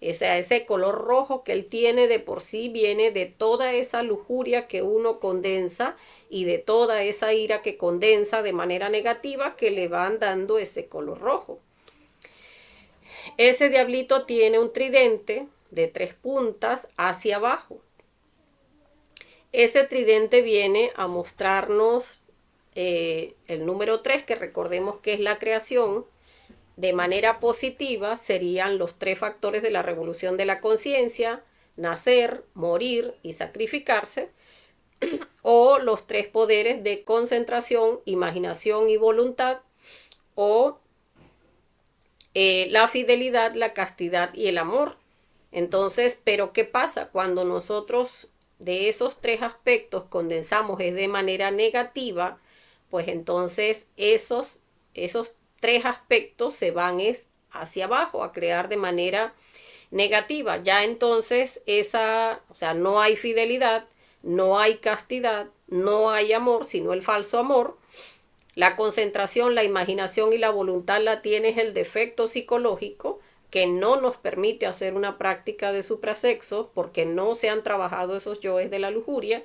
O sea, ese color rojo que él tiene de por sí viene de toda esa lujuria que uno condensa y de toda esa ira que condensa de manera negativa que le van dando ese color rojo. Ese diablito tiene un tridente de 3 puntas hacia abajo. Ese tridente viene a mostrarnos el número 3, que recordemos que es la creación. De manera positiva serían los 3 factores de la revolución de la conciencia: nacer, morir y sacrificarse, o los 3 poderes de concentración, imaginación y voluntad, o la fidelidad, la castidad y el amor. Entonces, ¿pero qué pasa? Cuando nosotros de esos 3 aspectos condensamos es de manera negativa, pues entonces esos 3 aspectos se van hacia abajo a crear de manera negativa. Ya entonces o sea, no hay fidelidad, no hay castidad, no hay amor, sino el falso amor. La concentración, la imaginación y la voluntad la tiene el defecto psicológico que no nos permite hacer una práctica de suprasexo porque no se han trabajado esos yoes de la lujuria.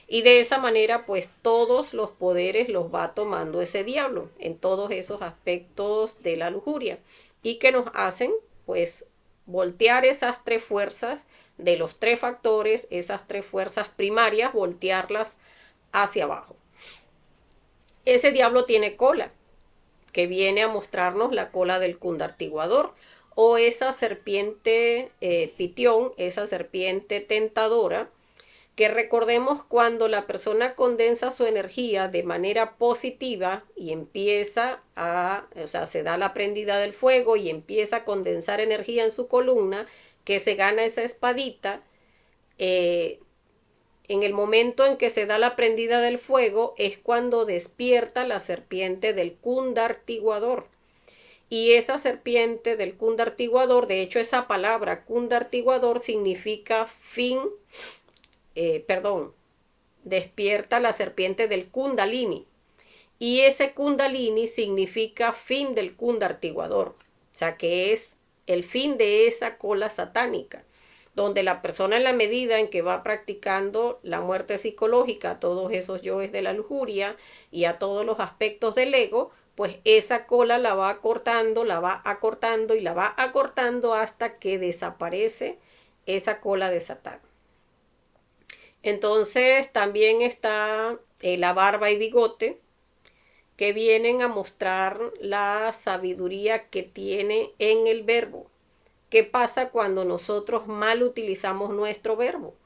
Y de esa manera, pues todos los poderes los va tomando ese diablo en todos esos aspectos de la lujuria y que nos hacen, pues, voltear esas 3 fuerzas de los 3 factores, esas 3 fuerzas primarias, voltearlas hacia abajo. Ese diablo tiene cola, que viene a mostrarnos la cola del cundartiguador, o esa serpiente pitión, esa serpiente tentadora, que recordemos cuando la persona condensa su energía de manera positiva y empieza o sea, se da la prendida del fuego y empieza a condensar energía en su columna, que se gana esa espadita, en el momento en que se da la prendida del fuego es cuando despierta la serpiente del cundartiguador. Y esa serpiente del cundartiguador, de hecho esa palabra cundartiguador significa despierta la serpiente del kundalini. Y ese kundalini significa fin del cundartiguador. O sea que es el fin de esa cola satánica, donde la persona en la medida en que va practicando la muerte psicológica a todos esos yoes de la lujuria y a todos los aspectos del ego, pues esa cola la va acortando, la va acortando y la va acortando hasta que desaparece esa cola de Satán. Entonces también está la barba y bigote, que vienen a mostrar la sabiduría que tiene en el verbo. ¿Qué pasa cuando nosotros mal utilizamos nuestro verbo?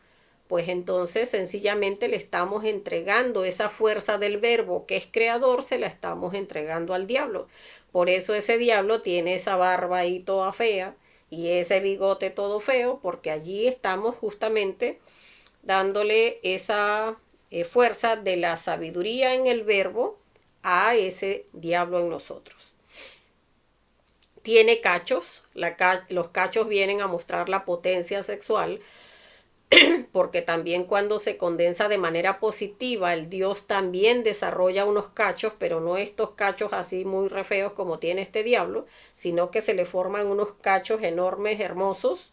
Pues entonces sencillamente le estamos entregando esa fuerza del verbo que es creador, se la estamos entregando al diablo. Por eso ese diablo tiene esa barba ahí toda fea y ese bigote todo feo, porque allí estamos justamente dándole esa fuerza de la sabiduría en el verbo a ese diablo en nosotros. Tiene cachos, los cachos vienen a mostrar la potencia sexual, porque también cuando se condensa de manera positiva, el Dios también desarrolla unos cachos, pero no estos cachos así muy re feos como tiene este diablo, sino que se le forman unos cachos enormes, hermosos,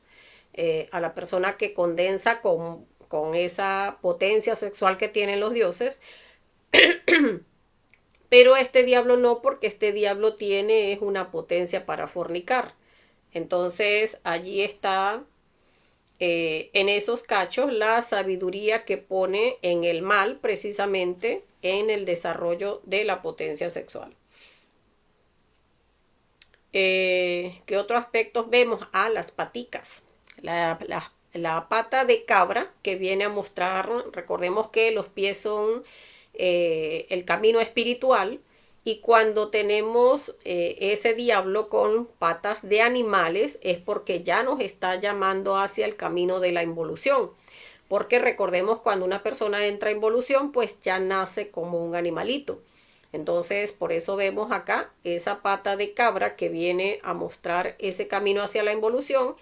a la persona que condensa con esa potencia sexual que tienen los dioses. Pero este diablo no, porque este diablo tiene es una potencia para fornicar. Entonces allí está en esos cachos la sabiduría que pone en el mal, precisamente en el desarrollo de la potencia sexual. ¿Qué otros aspectos vemos? Las paticas. La pata de cabra que viene a mostrar, recordemos que los pies son el camino espiritual, y cuando tenemos ese diablo con patas de animales es porque ya nos está llamando hacia el camino de la involución. Porque recordemos, cuando una persona entra en involución, pues ya nace como un animalito. Entonces, por eso vemos acá esa pata de cabra que viene a mostrar ese camino hacia la involución,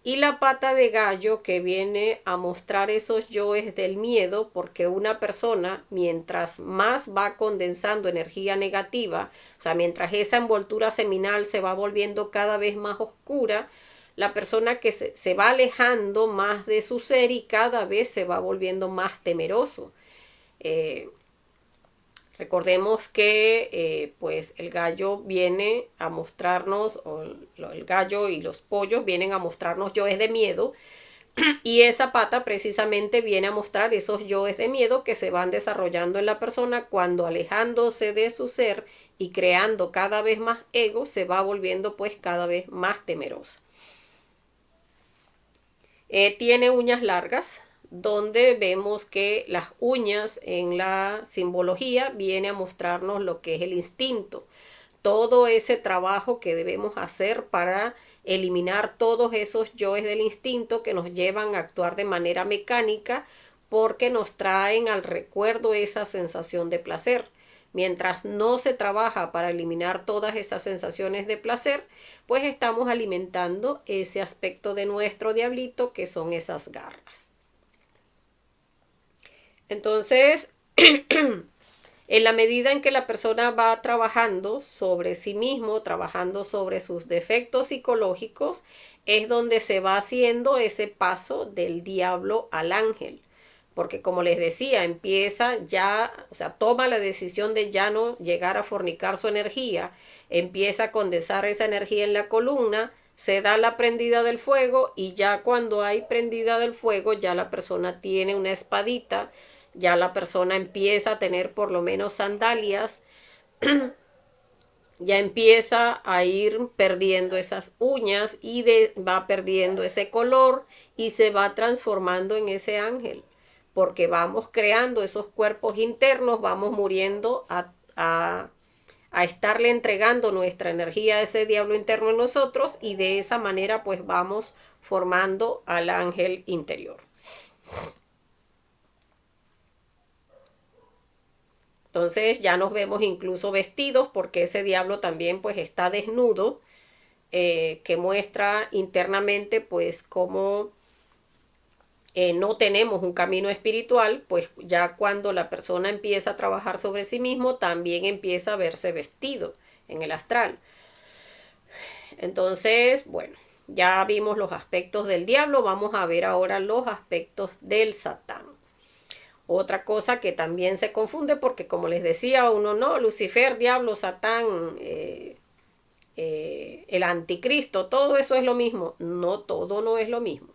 y la pata de gallo que viene a mostrar esos yoes del miedo, porque una persona, mientras más va condensando energía negativa, o sea, mientras esa envoltura seminal se va volviendo cada vez más oscura, la persona que se va alejando más de su ser y cada vez se va volviendo más temeroso. Recordemos que pues el gallo viene a mostrarnos, o el gallo y los pollos vienen a mostrarnos yoes de miedo, y esa pata precisamente viene a mostrar esos yoes de miedo que se van desarrollando en la persona cuando, alejándose de su ser y creando cada vez más ego, se va volviendo pues cada vez más temerosa. Tiene uñas largas, donde vemos que las uñas en la simbología viene a mostrarnos lo que es el instinto, todo ese trabajo que debemos hacer para eliminar todos esos yoes del instinto que nos llevan a actuar de manera mecánica, porque nos traen al recuerdo esa sensación de placer. Mientras no se trabaja para eliminar todas esas sensaciones de placer, pues estamos alimentando ese aspecto de nuestro diablito que son esas garras. Entonces, en la medida en que la persona va trabajando sobre sí mismo, trabajando sobre sus defectos psicológicos, es donde se va haciendo ese paso del diablo al ángel. Porque, como les decía, empieza ya, o sea, toma la decisión de ya no llegar a fornicar su energía, empieza a condensar esa energía en la columna, se da la prendida del fuego, y ya cuando hay prendida del fuego, ya la persona tiene una espadita, ya la persona empieza a tener por lo menos sandalias, ya empieza a ir perdiendo esas uñas y va perdiendo ese color y se va transformando en ese ángel, porque vamos creando esos cuerpos internos, vamos muriendo a estarle entregando nuestra energía a ese diablo interno en nosotros, y de esa manera pues vamos formando al ángel interior. Entonces ya nos vemos incluso vestidos, porque ese diablo también pues está desnudo, que muestra internamente pues cómo no tenemos un camino espiritual. Pues ya cuando la persona empieza a trabajar sobre sí mismo, también empieza a verse vestido en el astral. Entonces, bueno, ya vimos los aspectos del diablo, vamos a ver ahora los aspectos del Satán. Otra cosa que también se confunde porque como les decía uno, no, Lucifer, diablo, Satán, el anticristo, todo eso es lo mismo. No, todo no es lo mismo.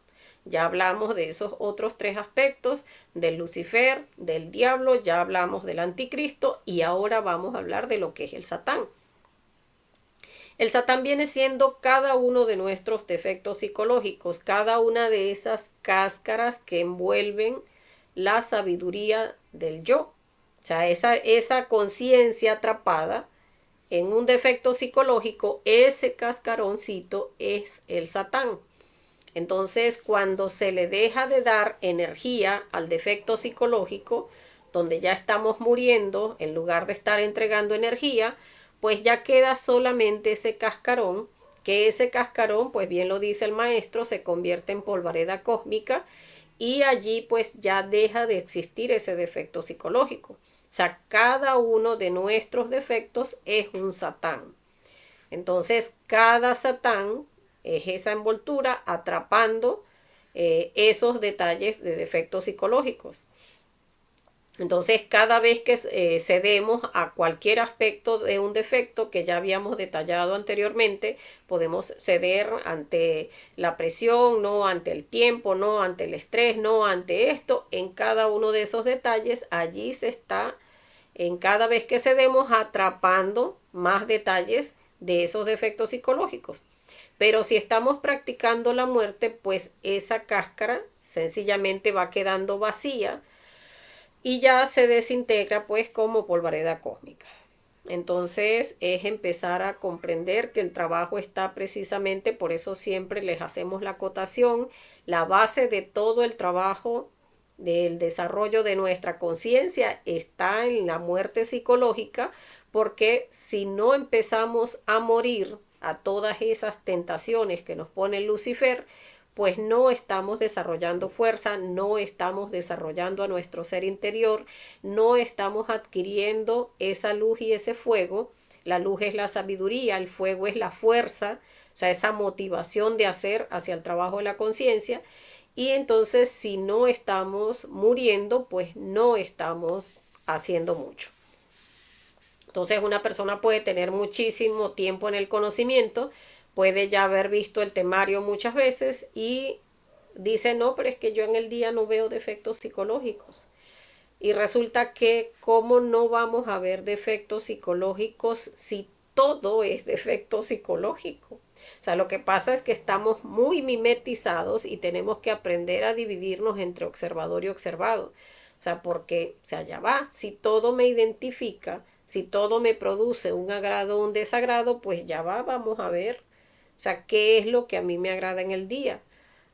Ya hablamos de esos otros tres aspectos, del Lucifer, del diablo, ya hablamos del anticristo y ahora vamos a hablar de lo que es el Satán. El Satán viene siendo cada uno de nuestros defectos psicológicos, cada una de esas cáscaras que envuelven la sabiduría del yo. O sea, esa conciencia atrapada en un defecto psicológico, ese cascaroncito es el Satán. Entonces, cuando se le deja de dar energía al defecto psicológico, donde ya estamos muriendo, en lugar de estar entregando energía, pues ya queda solamente ese cascarón, que ese cascarón, pues bien lo dice el maestro, se convierte en polvareda cósmica y allí pues ya deja de existir ese defecto psicológico. O sea, cada uno de nuestros defectos es un Satán. Entonces, cada Satán es esa envoltura atrapando esos detalles de defectos psicológicos. Entonces, cada vez que cedemos a cualquier aspecto de un defecto que ya habíamos detallado anteriormente, podemos ceder ante la presión, no ante el tiempo, no ante el estrés, no ante esto. En cada uno de esos detalles, allí se está, en cada vez que cedemos, atrapando más detalles de esos defectos psicológicos. Pero si estamos practicando la muerte, pues esa cáscara sencillamente va quedando vacía y ya se desintegra pues como polvareda cósmica. Entonces es empezar a comprender que el trabajo está precisamente, por eso siempre les hacemos la acotación, la base de todo el trabajo del desarrollo de nuestra conciencia está en la muerte psicológica, porque si no empezamos a morir a todas esas tentaciones que nos pone Lucifer, pues no estamos desarrollando fuerza, no estamos desarrollando a nuestro ser interior, no estamos adquiriendo esa luz y ese fuego. La luz es la sabiduría, el fuego es la fuerza, o sea, esa motivación de hacer hacia el trabajo de la conciencia. Y entonces, si no estamos muriendo, pues no estamos haciendo mucho. Entonces, una persona puede tener muchísimo tiempo en el conocimiento, puede ya haber visto el temario muchas veces y dice, no, pero es que yo en el día no veo defectos psicológicos. Y resulta que, ¿cómo no vamos a ver defectos psicológicos si todo es defecto psicológico? O sea, lo que pasa es que estamos muy mimetizados y tenemos que aprender a dividirnos entre observador y observado. O sea, porque, o sea, ya va, si todo me identifica, si todo me produce un agrado o un desagrado, pues ya va, vamos a ver. O sea, ¿qué es lo que a mí me agrada en el día?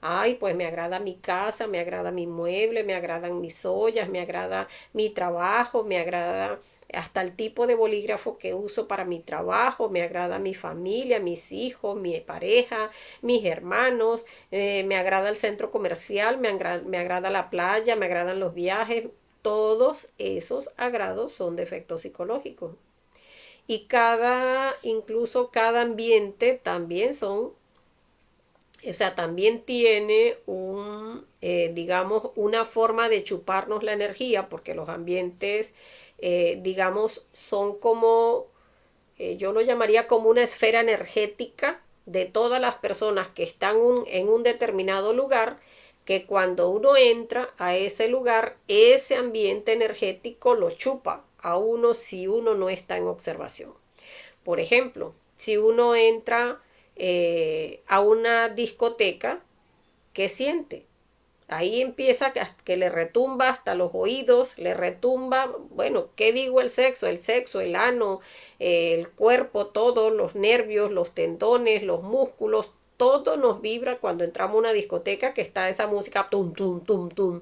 Ay, pues me agrada mi casa, me agrada mi mueble, me agradan mis ollas, me agrada mi trabajo, me agrada hasta el tipo de bolígrafo que uso para mi trabajo, me agrada mi familia, mis hijos, mi pareja, mis hermanos, me agrada el centro comercial, me agrada la playa, me agradan los viajes. Todos esos agrados son defectos psicológicos. Y incluso cada ambiente también son, o sea, también tiene digamos, una forma de chuparnos la energía, porque los ambientes, digamos, son como, yo lo llamaría como una esfera energética de todas las personas que están en un determinado lugar, que cuando uno entra a ese lugar, ese ambiente energético lo chupa a uno si uno no está en observación. Por ejemplo, si uno entra a una discoteca, ¿qué siente? Ahí empieza que le retumba hasta los oídos, le retumba, bueno, ¿qué digo el sexo, el ano, el cuerpo, todo, los nervios, los tendones, los músculos, todo nos vibra cuando entramos a una discoteca que está esa música, tum, tum, tum, tum,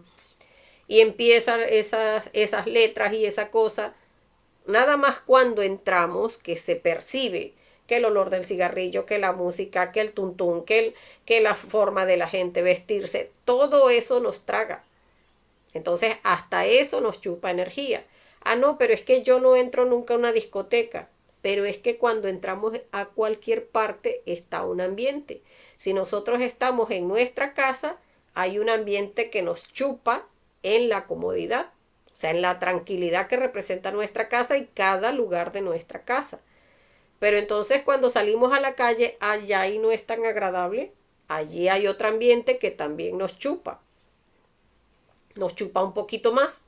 y empiezan esas letras y esa cosa. Nada más cuando entramos que se percibe que el olor del cigarrillo, que la música, que el tuntún, que la forma de la gente vestirse, todo eso nos traga. Entonces, hasta eso nos chupa energía. Ah, no, pero es que yo no entro nunca a una discoteca. Pero es que cuando entramos a cualquier parte está un ambiente. Si nosotros estamos en nuestra casa, hay un ambiente que nos chupa en la comodidad. O sea, en la tranquilidad que representa nuestra casa y cada lugar de nuestra casa. Pero entonces cuando salimos a la calle, allá y no es tan agradable. Allí hay otro ambiente que también nos chupa un poquito más.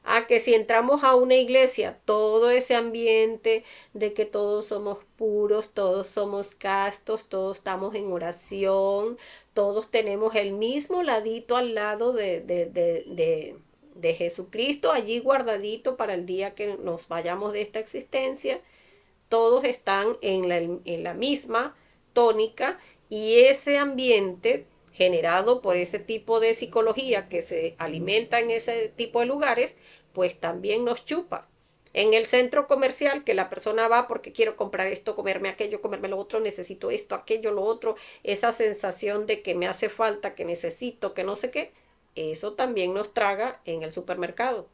A que si entramos a una iglesia, todo ese ambiente de que todos somos puros, todos somos castos, todos estamos en oración, todos tenemos el mismo ladito al lado de Jesucristo, allí guardadito para el día que nos vayamos de esta existencia, todos están en la misma tónica y ese ambiente generado por ese tipo de psicología que se alimenta en ese tipo de lugares, pues también nos chupa. En el centro comercial, que la persona va porque quiero comprar esto, comerme aquello, comerme lo otro, necesito esto, aquello, lo otro, esa sensación de que me hace falta, que necesito, que no sé qué, eso también nos traga en el supermercado,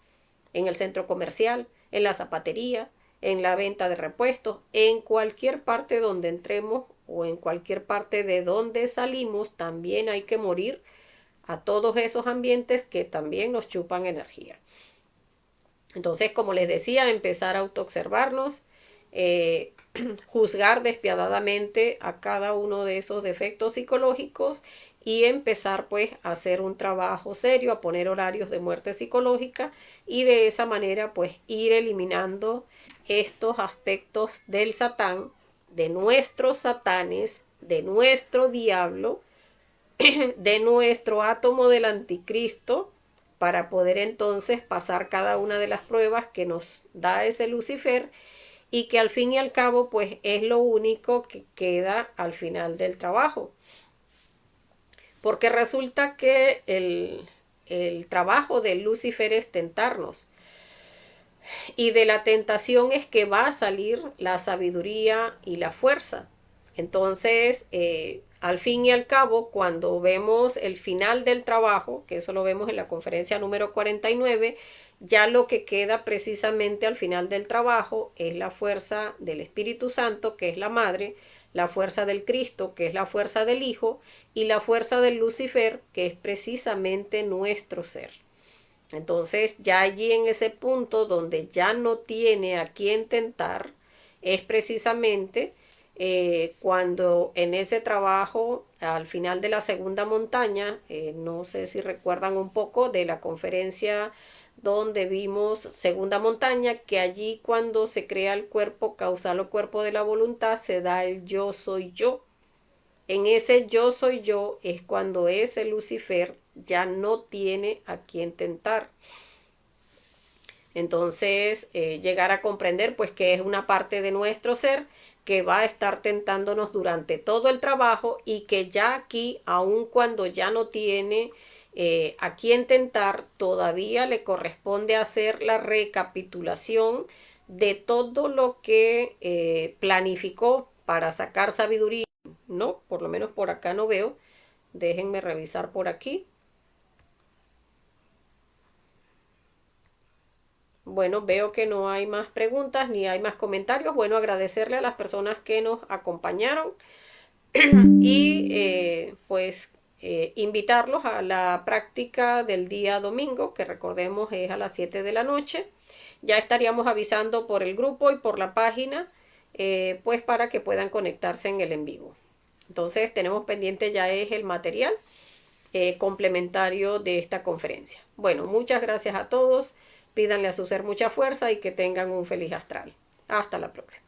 en el centro comercial, en la zapatería, en la venta de repuestos, en cualquier parte donde entremos o en cualquier parte de donde salimos, también hay que morir a todos esos ambientes que también nos chupan energía. Entonces, como les decía, empezar a autoobservarnos, eh, juzgar despiadadamente a cada uno de esos defectos psicológicos y empezar pues a hacer un trabajo serio, a poner horarios de muerte psicológica y de esa manera pues ir eliminando estos aspectos del Satán, de nuestros satanes, de nuestro diablo, de nuestro átomo del anticristo, para poder entonces pasar cada una de las pruebas que nos da ese Lucifer y que al fin y al cabo pues es lo único que queda al final del trabajo. Porque resulta que el trabajo de Lucifer es tentarnos. Y de la tentación es que va a salir la sabiduría y la fuerza. Entonces, al fin y al cabo, cuando vemos el final del trabajo, que eso lo vemos en la conferencia número 49, ya lo que queda precisamente al final del trabajo es la fuerza del Espíritu Santo, que es la Madre, la fuerza del Cristo, que es la fuerza del Hijo, y la fuerza del Lucifer, que es precisamente nuestro ser. Entonces, ya allí en ese punto donde ya no tiene a quién tentar, es precisamente cuando en ese trabajo, al final de la segunda montaña, no sé si recuerdan un poco de la conferencia donde vimos segunda montaña, que allí cuando se crea el cuerpo causal o cuerpo de la voluntad, se da el yo soy yo. En ese yo soy yo es cuando ese Lucifer ya no tiene a quien tentar. Entonces, llegar a comprender pues que es una parte de nuestro ser que va a estar tentándonos durante todo el trabajo y que ya aquí, aun cuando ya no tiene a quien tentar, todavía le corresponde hacer la recapitulación de todo lo que planificó para sacar sabiduría. No, por lo menos por acá no veo. Déjenme revisar por aquí. Bueno, veo que no hay más preguntas ni hay más comentarios. Bueno, agradecerle a las personas que nos acompañaron y pues invitarlos a la práctica del día domingo, que recordemos es a las 7 de la noche. Ya estaríamos avisando por el grupo y por la página, pues para que puedan conectarse en el en vivo. Entonces tenemos pendiente ya es el material complementario de esta conferencia. Bueno, muchas gracias a todos. Pídanle a su ser mucha fuerza y que tengan un feliz astral. Hasta la próxima.